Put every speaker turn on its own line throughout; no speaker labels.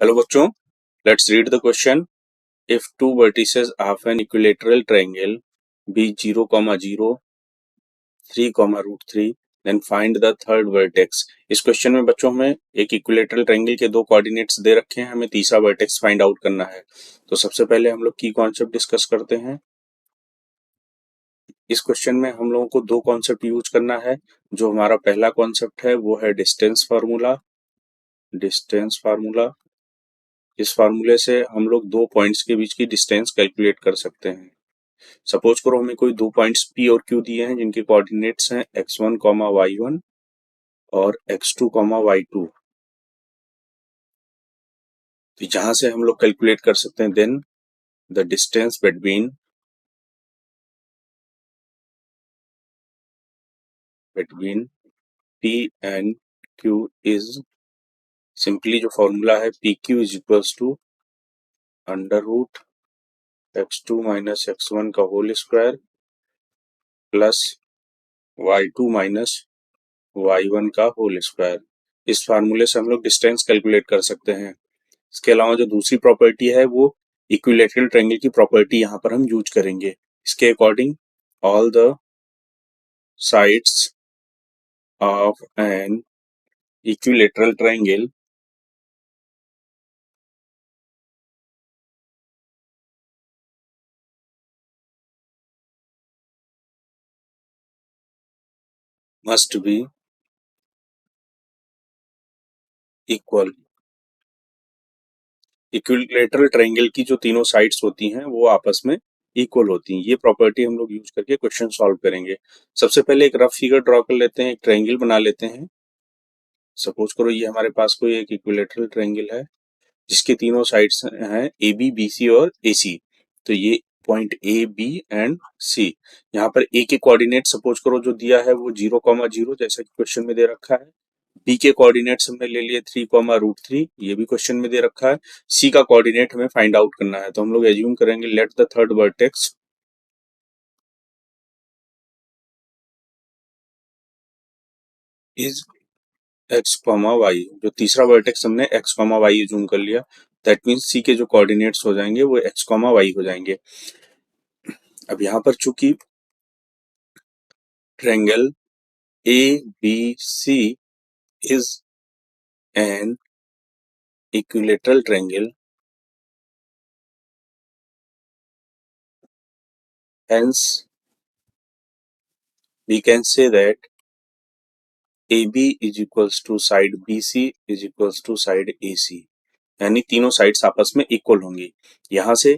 Hello बच्चों, let's read the question. If two vertices of an equilateral triangle be 0, 0, 3, √3, then find the third vertex। इस question में बच्चों हमें एक equilateral triangle के दो कोऑर्डिनेट्स दे रखे हैं, हमें तीसरा वर्टेक्स फाइंड आउट करना है। तो सबसे पहले हम लोग की कॉन्सेप्ट डिस्कस करते हैं। इस क्वेश्चन में हम लोगों को दो कॉन्सेप्ट यूज करना है। जो हमारा पहला कॉन्सेप्ट है वो है डिस्टेंस फार्मूला। इस फार्मूले से हम लोग दो पॉइंट्स के बीच की डिस्टेंस कैलकुलेट कर सकते हैं। सपोज करो हमें कोई दो पॉइंट्स P और Q दिए हैं जिनके कोऑर्डिनेट्स हैं x1, y1 और x2, y2। तो जहां से हम लोग कैलकुलेट कर सकते हैं then the distance between P and Q is simply जो फॉर्मूला है PQ is equals to under root x2 minus x1 का whole square plus y2 minus y1 का होल स्क्वायर। इस फार्मूले से हम लोग डिस्टेंस कैलकुलेट कर सकते हैं। इसके अलावा जो दूसरी प्रॉपर्टी है वो इक्विलैटरल ट्रायंगल की प्रॉपर्टी यहाँ पर हम यूज करेंगे। इसके according all the sides of an equilateral triangle must be equal. Equilateral triangle की जो तीनों साइड्स होती हैं वो आपस में इक्वल होती हैं। ये प्रॉपर्टी हम लोग यूज करके क्वेश्चन सॉल्व करेंगे। सबसे पहले एक रफ फिगर ड्रॉ कर लेते हैं, एक ट्रायंगल बना लेते हैं। सपोज करो ये हमारे पास कोई एक इक्विलैटरल ट्रायंगल है जिसके तीनों साइड्स हैं ए बी, बी सी और ए सी। तो ये पॉइंट ए बी एंड सी। यहाँ पर ए के कोऑर्डिनेट सपोज करो जो दिया है वो 0, 0 जैसा कि क्वेश्चन में दे रखा है। बी के कोऑर्डिनेट्स हमने ले लिए 3, √3, ये भी क्वेश्चन में दे रखा है। सी का कोऑर्डिनेट हमें फाइंड आउट करना है, तो हम लोग एज्यूम करेंगे let the third vertex is x, y। जो तीसरा वर्टेक्स हमने x, y एज्यूम कर लिया। दैट मीन्स सी के जो कोऑर्डिनेट्स हो जाएंगे वो x, y हो जाएंगे। अब यहाँ पर चूंकि triangle ABC is an equilateral triangle, hence we can say that AB is equals to side BC is equals to side AC। यानी तीनों साइड्स आपस में इक्वल होंगी। यहाँ से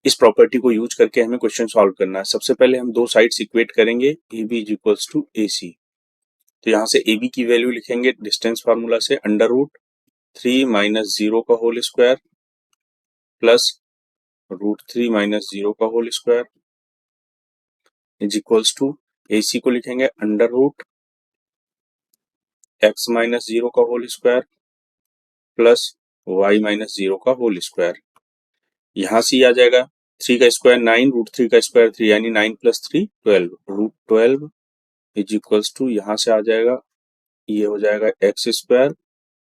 इस प्रॉपर्टी को यूज करके हमें क्वेश्चन सॉल्व करना है। सबसे पहले हम दो साइड्स इक्वेट करेंगे, AB is equals to AC। तो यहाँ से AB की वैल्यू लिखेंगे डिस्टेंस फार्मूला से अंडर रूट 3 माइनस 0 का होल स्क्वायर प्लस √3 माइनस 0 का whole square is equals to AC को लिखेंगे अंडर रूट x माइनस 0 का whole square plus y minus 0 का होल स्क्वायर। यहाँ से आ जाएगा 3 का स्क्वायर 9, √3 का स्क्वायर 3, यानी 9 + 3 12, √12 इज इक्वल्स टू यहाँ से आ जाएगा, ये हो जाएगा x square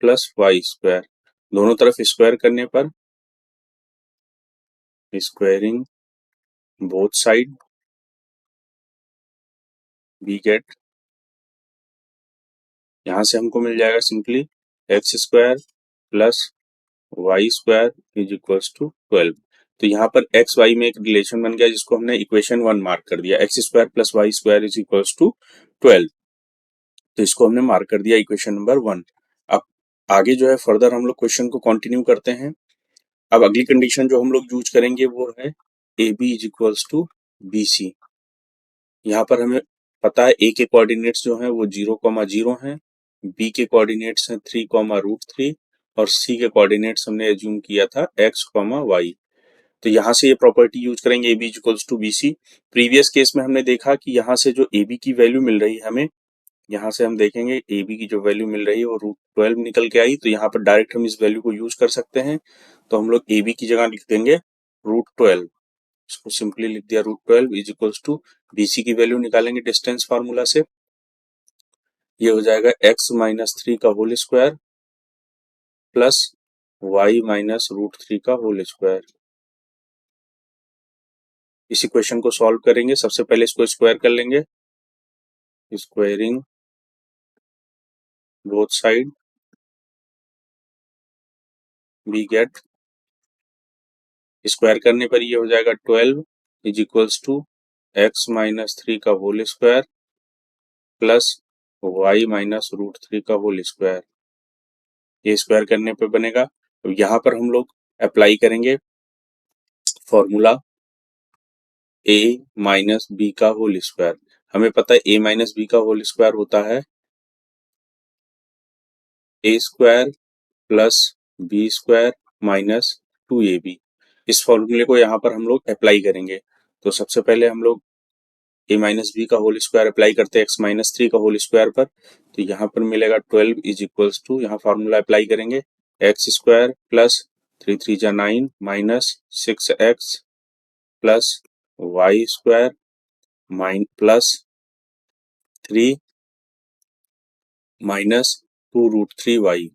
plus y square. दोनों तरफ स्क्वायर करने पर squaring both side we get, यहाँ से हमको मिल जाएगा simply x square plus y square is equals to 12। तो यहाँ पर एक्स वाई में एक रिलेशन बन गया जिसको हमने इक्वेशन 1 मार्क कर दिया, x square plus y square is equals to 12। तो इसको हमने मार्क कर दिया इक्वेशन नंबर 1। अब आगे जो है फर्दर हम लोग क्वेश्चन को कंटिन्यू करते हैं। अब अगली कंडीशन जो हम लोग यूज करेंगे वो है A B is equals to B C. यहाँ पर हमें पता है ए के कोऑर्डिनेट्स जो हैं वो 0, 0 हैं, बी के कोऑर्डिनेट्स हैं 3, √3 और सी के कोऑर्डिनेट्स हमने एज्यूम किया था x, y। तो यहाँ से ये प्रॉपर्टी यूज करेंगे A B equals to B C. Previous case में हमने देखा कि यहाँ से जो ए बी की वैल्यू मिल रही है हमें, यहाँ से हम देखेंगे ए बी की जो वैल्यू मिल रही है वो √12 निकल के आई। तो यहाँ पर डायरेक्ट हम इस वैल्यू को यूज कर सकते हैं। तो हम लोग ए बी की जगह लिख देंगे √12, इसको सिंपली लिख दिया √12 is equals to B C की वैल्यू निकालेंगे डिस्टेंस फार्मूला से। ये हो जाएगा x माइनस 3 का whole square plus y minus root three का होल स्क्वायर। इस इक्वेशन को सॉल्व करेंगे, सबसे पहले इसको स्क्वायर कर लेंगे, squaring both side, we get, square करने पर ये हो जाएगा 12 is equals to x minus three का whole square plus y minus root three का होल स्क्वायर। ये स्क्वायर करने पे बनेगा। तो यहाँ पर हम लोग अप्लाई करेंगे फॉर्मूला a माइनस बी का होल स्क्वायर। हमें पता है a माइनस बी का होल स्क्वायर होता है a square plus B square minus 2ab। इस फॉर्मूले को यहाँ पर हम लोग अप्लाई करेंगे। तो सबसे पहले हम लोग a माइनस बी का होल स्क्वायर अप्लाई करते हैं एक्स माइनस थ्री का होल स्क्वायर पर। तो यहाँ पर मिलेगा 12 इज इक्वल्स टू, यहाँ फॉर्मूला अप्लाई करेंगे, X square plus three three जा 9 minus 6x plus Y square plus 3 minus 2√3y,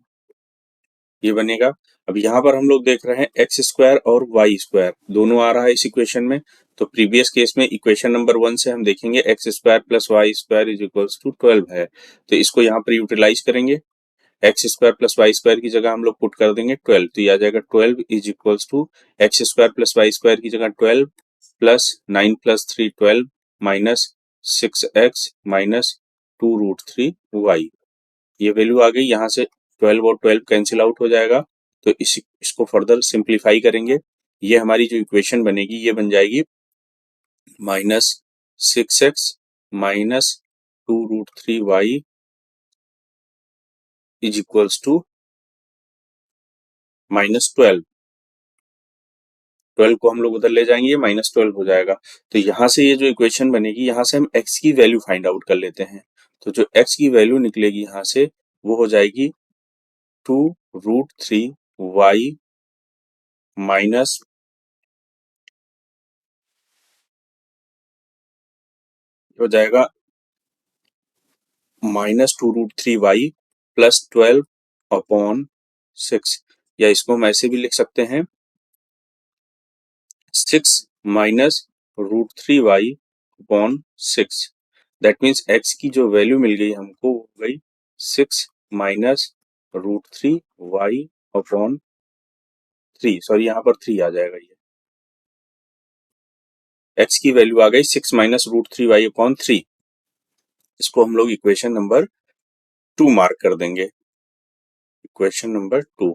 ये बनेगा। अब यहाँ पर हम लोग देख रहे हैं एक्स स्क्वायर और वाई स्क्वायर दोनों आ रहा है इस इक्वेशन में। तो प्रीवियस केस में इक्वेशन नंबर 1 से हम देखेंगे X square plus Y square is equals to 12 है। तो इसको यहाँ पर यूटिलाइज करेंगे, X square plus Y square की जगह हम लोग पुट कर देंगे 12। तो ये आ जाएगा 12 is equals to X square plus Y square की जगह 12 plus 9 plus 3 12 minus 6x minus 2√3y। ये वैल्यू आ गई, यहाँ से 12 और 12 कैंसिल आउट हो जाएगा। तो इसको फर्दर सिंप्लीफाई करेंगे, ये हमारी जो इक्वेशन बनेगी ये बन जाएगी minus 6x minus 2√3y is equals to minus 12। 12 को हम लोग उधर ले जाएंगे, ये माइनस 12 हो जाएगा। तो यहाँ से ये जो इक्वेशन बनेगी, यहाँ से हम x की वैल्यू फाइंड आउट कर लेते हैं। तो जो x की वैल्यू निकलेगी यहाँ से वो हो जाएगी 2√3y माइनस हो जाएगा माइनस 2√3y प्लस 12 अपॉन 6, या इसको हम ऐसे भी लिख सकते हैं 6 minus √3y upon 6। That means x की जो वैल्यू मिल गई हमको वो हो गई 6 माइनस √3y अपॉन 3, सॉरी यहाँ पर 3 आ जाएगा, ये x की वैल्यू आ गई 6 माइनस √3y अपॉन 3। इसको हम लोग इक्वेशन नंबर 2 मार्क कर देंगे, इक्वेशन नंबर 2।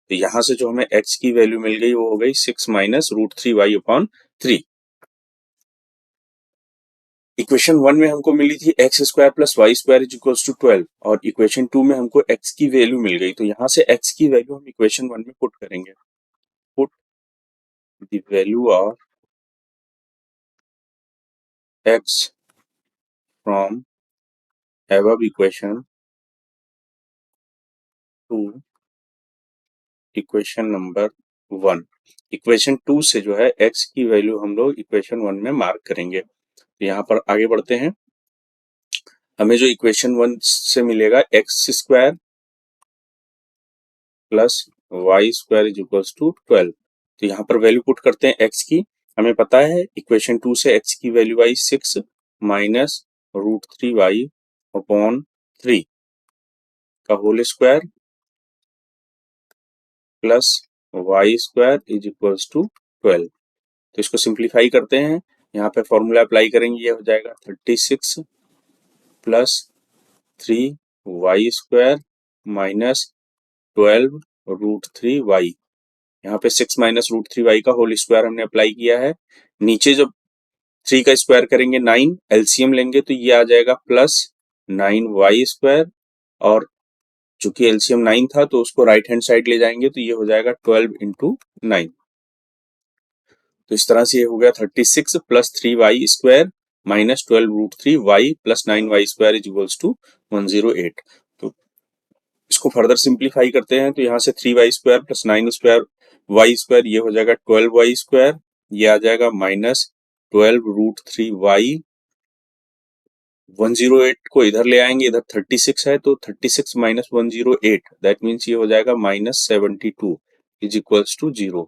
तो यहां से जो हमें x की वैल्यू मिल गई वो हो गई 6 माइनस √3y अपॉन 3। इक्वेशन 1 में हमको मिली थी X square plus Y square is equals to 12, और इक्वेशन 2 में हमको x की वैल्यू मिल गई। तो यहाँ से x की वैल्यू हम इक्वेशन 1 में पुट करेंगे, put the value of x from above equation two equation number 1। Equation 2 से जो है x की वैल्यू हम लोग इक्वेशन 1 में मार्क करेंगे। तो यहाँ पर आगे बढ़ते हैं, हमें जो इक्वेशन 1 से मिलेगा X square plus Y square is equals to 12। तो यहाँ पर वैल्यू पुट करते हैं x की। हमें पता है इक्वेशन 2 से x की वैल्यू आई 6 माइनस √3y अपॉन 3 का whole square plus Y square is equals to 12। तो इसको सिंप्लीफाई करते हैं, यहाँ पे फॉर्मूला अप्लाई करेंगे, ये हो जाएगा 36 plus 3y square minus 12√3y। यहाँ पे 6 माइनस √3y का होल स्क्वायर हमने अप्लाई किया है। नीचे जब 3 का स्क्वायर करेंगे 9, एलसीएम लेंगे तो ये आ जाएगा प्लस 9y स्क्वायर, और चूंकि एलसीएम 9 था तो उसको राइट हैंड साइड ले जाएंगे तो ये हो जाएगा 12 इंटू 9। तो इस तरह से ये हो गया 36 plus 3y square minus 12√3y plus 9y square is equals to 108। तो इसको फर्दर सिंप्लीफाई करते हैं, तो यहाँ से 3y square plus 9 square y square ये हो जाएगा 12y स्क्वायर, ये आ जाएगा माइनस 12√3y 108 को इधर ले आएंगे, इधर 36 है तो 36 माइनस 108 दैट मीन्स ये हो जाएगा -72 इज इक्वल्स टू 0।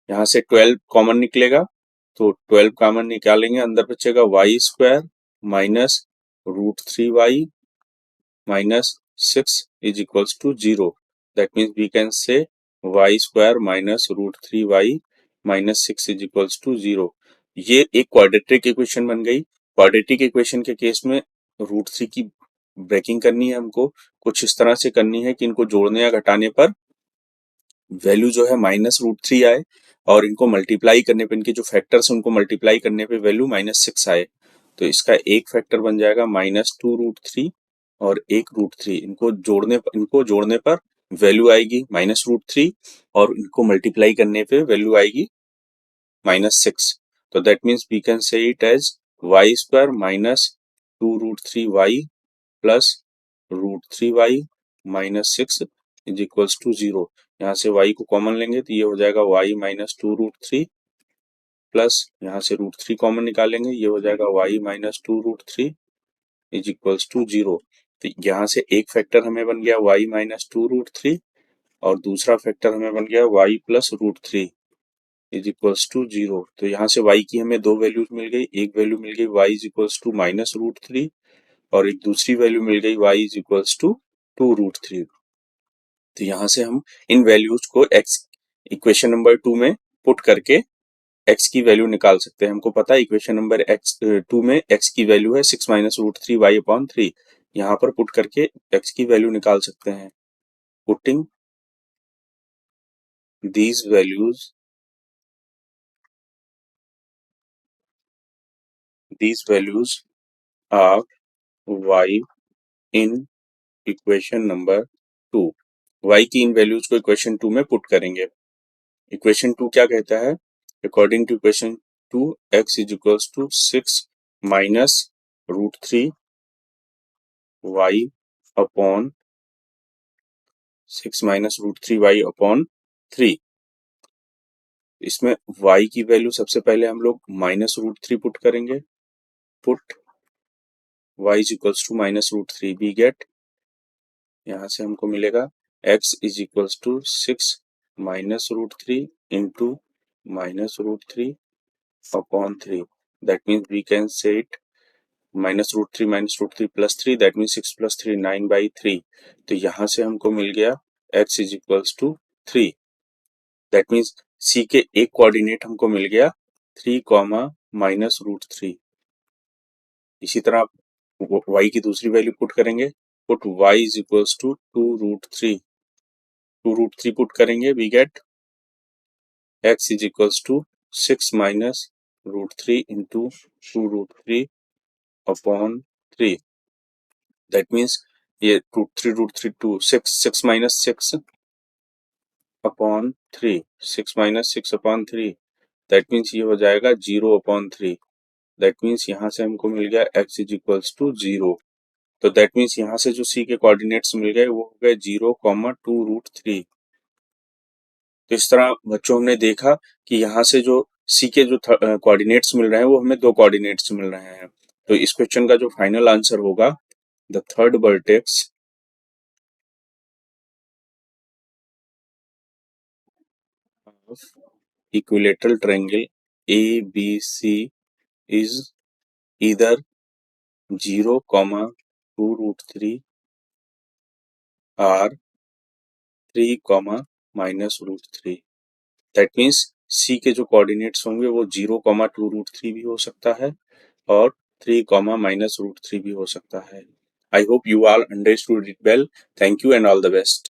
यहाँ से 12 कॉमन निकलेगा तो 12 कॉमन निकालेंगे, अंदर बचेगा Y square minus √3y -6 is equals to 0। That means we can say Y square minus √3y -6 is equals to 0। ये एक क्वाड्रेटिक इक्वेशन बन गई। क्वाड्रेटिक इक्वेशन के केस में √3 की ब्रेकिंग करनी है हमको, कुछ इस तरह से करनी है कि इनको जोड़ने या घटाने पर वैल्यू जो है -√3 आए और इनको मल्टीप्लाई करने पे, इनके जो फैक्टर्स उनको मल्टीप्लाई करने पे वैल्यू -6 आए। तो इसका एक फैक्टर बन जाएगा -2√3 और एक √3। इनको जोड़ने पर वैल्यू आएगी -√3 और इनको मल्टीप्लाई करने पे वैल्यू आएगी -6। तो that means we can say it as Y square -2√3y plus √3y -6 is equals to 0। यहाँ से y को कॉमन लेंगे तो ये हो जाएगा y -2√3 प्लस यहाँ से √3 कॉमन निकालेंगे, ये हो जाएगा y -2√3 इज इक्वल्स टू 0। तो यहाँ से एक फैक्टर हमें बन गया y -2√3 और दूसरा फैक्टर हमें बन गया y plus √3 is equals to 0। तो यहाँ से y की हमें दो वैल्यूज मिल गई, एक वैल्यू मिल गई y इज इक्वल्स टू -√3 और एक दूसरी वैल्यू मिल गई y इज इक्वल्स टू 2√3। तो यहाँ से हम इन वैल्यूज को x इक्वेशन नंबर 2 में पुट करके x की वैल्यू निकाल सकते हैं। हमको पता है इक्वेशन नंबर 2 में x की वैल्यू है 6 माइनस √3y/3। यहाँ पर पुट करके x की वैल्यू निकाल सकते हैं। Putting these values of y in equation number 2। y की इन वैल्यूज को इक्वेशन 2 में पुट करेंगे। इक्वेशन 2 क्या कहता है? According to equation 2 x is equals to 6 minus √3 y upon 6 minus √3y upon 3। इसमें y की वैल्यू सबसे पहले हम लोग -√3 पुट करेंगे। Put y is equals to -√3 we get, यहाँ से हमको मिलेगा x is equals to 6 minus √3 into -√3 upon 3। That means we can say it -√3 plus 3 that means 6 plus 3 9/3। तो यहाँ से हमको मिल गया x is equals to 3। That means c के एक कोऑर्डिनेट हमको मिल गया 3, -√3। इसी तरह आप y की दूसरी वैल्यू पुट करेंगे। Put y is equals to 2√3 put करेंगे we get x is equals to 6 minus √3 into 2√3 upon 3। That means ये √3 2 6 minus 6 upon 3, 6 minus 6 upon 3। That means ये हो जाएगा 0 अपॉन 3। दैट मीन्स यहाँ से हमको मिल गया x इज इक्वल्स टू 0। तो दैट मीन्स यहाँ से जो c के कोऑर्डिनेट्स मिल गए वो हो गए 0, 2√3। तो इस तरह बच्चों हमने देखा कि यहाँ से जो c के जो कोऑर्डिनेट्स मिल रहे हैं वो हमें दो कोऑर्डिनेट्स मिल रहे हैं। तो इस क्वेश्चन का जो फाइनल आंसर होगा the third vertex of equilateral triangle ABC is either 0, 2√3 or 3, -√3। That means c के जो कोऑर्डिनेट्स होंगे वो 0, 2√3 भी हो सकता है और 3, -√3 भी हो सकता है। I hope you all understood it well. Thank you and all the best.